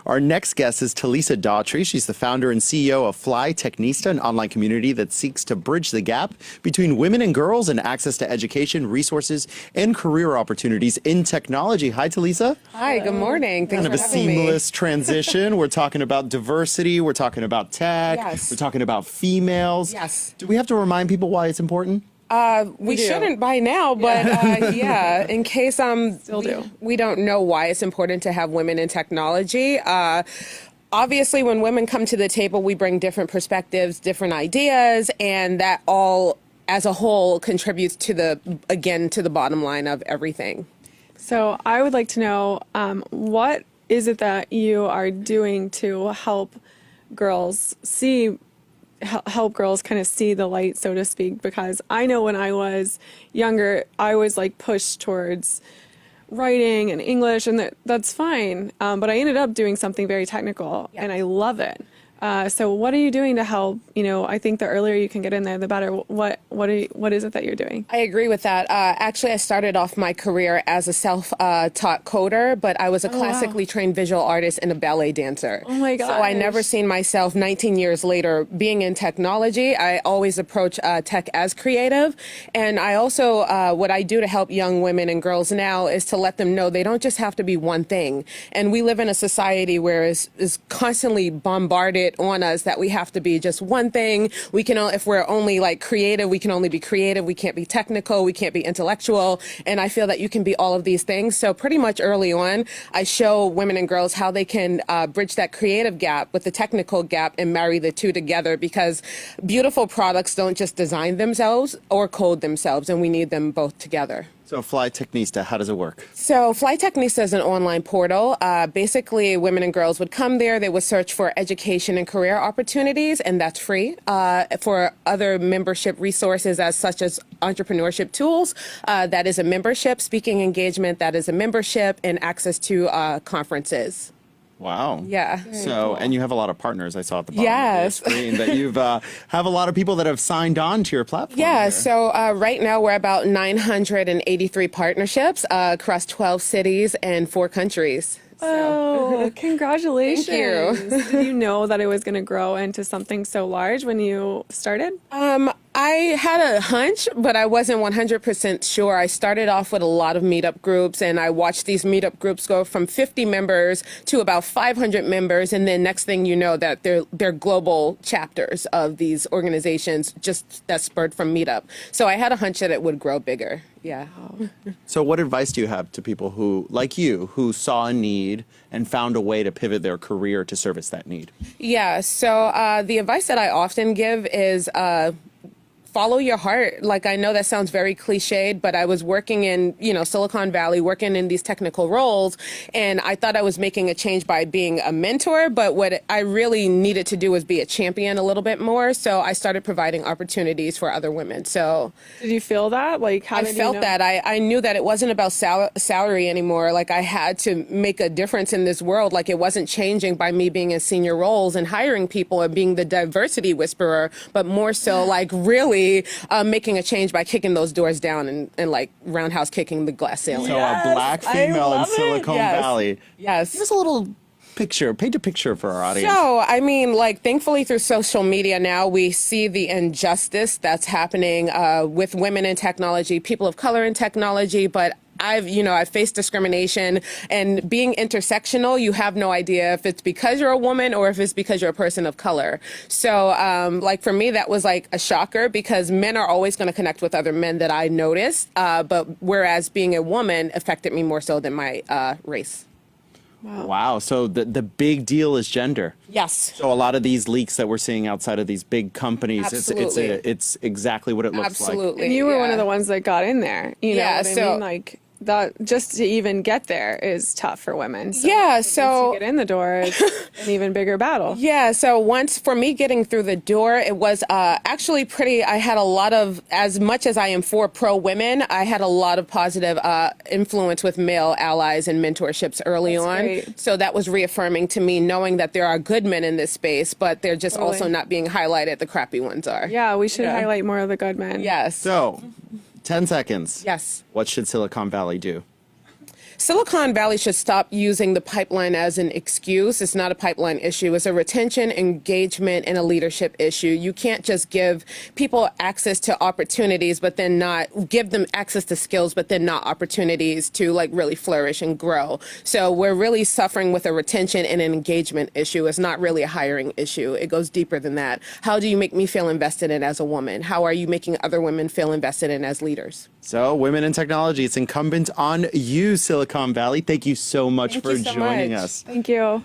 Our next guest is TeLisa Daughtry. She's the founder and CEO of FlyTechnista, an online community that seeks to bridge the gap between women and girls and access to education, resources, and career opportunities in technology. Hi, TeLisa. Hi, good morning. Thanks Kind of a for having me. seamless transition. We're talking about diversity. We're talking about tech. Yes. We're talking about females. Yes. Do we have to remind people why it's important? We shouldn't by now, but yeah, in case we don't know why it's important to have women in technology. Obviously, when women come to the table, we bring different perspectives, different ideas, and that all, as a whole, contributes to the bottom line of everything. So I would like to know, what is it that you are doing to help girls help girls kind of see the light, so to speak? Because I know when I was younger, I was like pushed towards writing and English, and that's fine. But I ended up doing something very technical, and I love it. So what are you doing to help? I think the earlier you can get in there, the better. What is it that you're doing? I agree with that. Actually, I started off my career as a self-taught coder, but I was a classically trained visual artist and a ballet dancer. Oh my gosh. So I never seen myself 19 years later being in technology. I always approach tech as creative. And I also, what I do to help young women and girls now is to let them know they don't just have to be one thing. And we live in a society where is constantly bombarded on us that we have to be just one thing. We can, if we're only like creative, we can only be creative. We can't be technical. We can't be intellectual. And I feel that you can be all of these things. So pretty much early on, I show women and girls how they can bridge that creative gap with the technical gap and marry the two together, because beautiful products don't just design themselves or code themselves, and we need them both together. So FlyTechnista, how does it work? So FlyTechnista is an online portal. Basically, women and girls would come there. They would search for education and career opportunities, and that's free. For other membership resources, such as entrepreneurship tools, that is a membership. Speaking engagement, that is a membership, and access to conferences. Wow. Yeah. So, and you have a lot of partners, I saw at the bottom Yes. of your screen, that you've have a lot of people that have signed on to your platform. Yeah, here. so right now we're about 983 partnerships across 12 cities and 4 countries. Oh, congratulations. Thank you. Did you know that it was going to grow into something so large when you started? I had a hunch, but I wasn't 100% sure. I started off with a lot of meetup groups, and I watched these meetup groups go from 50 members to about 500 members, and then next thing you know, that they're global chapters of these organizations just that spurred from meetup. So I had a hunch that it would grow bigger. Yeah. So what advice do you have to people who, like you, who saw a need and found a way to pivot their career to service that need? Yeah, so the advice that I often give is follow your heart. Like, I know that sounds very cliched, but I was working in, Silicon Valley, working in these technical roles, and I thought I was making a change by being a mentor, but what I really needed to do was be a champion a little bit more, so I started providing opportunities for other women. So Did you feel that? Like, how I did felt you know? that. I knew that it wasn't about salary anymore. Like, I had to make a difference in this world. Like, it wasn't changing by me being in senior roles and hiring people and being the diversity whisperer, but more so like really making a change by kicking those doors down and like roundhouse kicking the glass ceiling. So a black female in love it. Silicon Yes. Valley. Yes. Give us a little picture, paint a picture for our audience. So, I mean, like, thankfully through social media now, we see the injustice that's happening with women in technology, people of color in technology, but I've faced discrimination, and being intersectional, you have no idea if it's because you're a woman or if it's because you're a person of color. So, like, for me, that was like a shocker, because men are always going to connect with other men that I noticed. But whereas being a woman affected me more so than my race. Wow. So the big deal is gender. Yes. So a lot of these leaks that we're seeing outside of these big companies, Absolutely. it's exactly what it looks like. Absolutely. And you were one yeah. of the ones that got in there. You know Yeah, what I so- mean? Like, that just to even get there is tough for women. So Yeah, once so- you get in the door, it's an even bigger battle. Yeah, so once for me getting through the door, it was actually pretty. I had a lot of, as much as I am for pro women, I had a lot of positive influence with male allies and mentorships early That's on. great. So that was reaffirming to me, knowing that there are good men in this space, but they're just Totally. also not being highlighted. The crappy ones are. Yeah, we should Yeah. highlight more of the good men. Yes. So, 10 seconds. Yes. What should Silicon Valley do? Silicon Valley should stop using the pipeline as an excuse. It's not a pipeline issue. It's a retention, engagement, and a leadership issue. You can't just give people access to opportunities, but then not give them access to skills, but then not opportunities to like really flourish and grow. So we're really suffering with a retention and an engagement issue. It's not really a hiring issue. It goes deeper than that. How do you make me feel invested in as a woman? How are you making other women feel invested in as leaders? So, women in technology, it's incumbent on you, Silicon Valley. Thank you so much Thank for you so joining much. us. Thank you.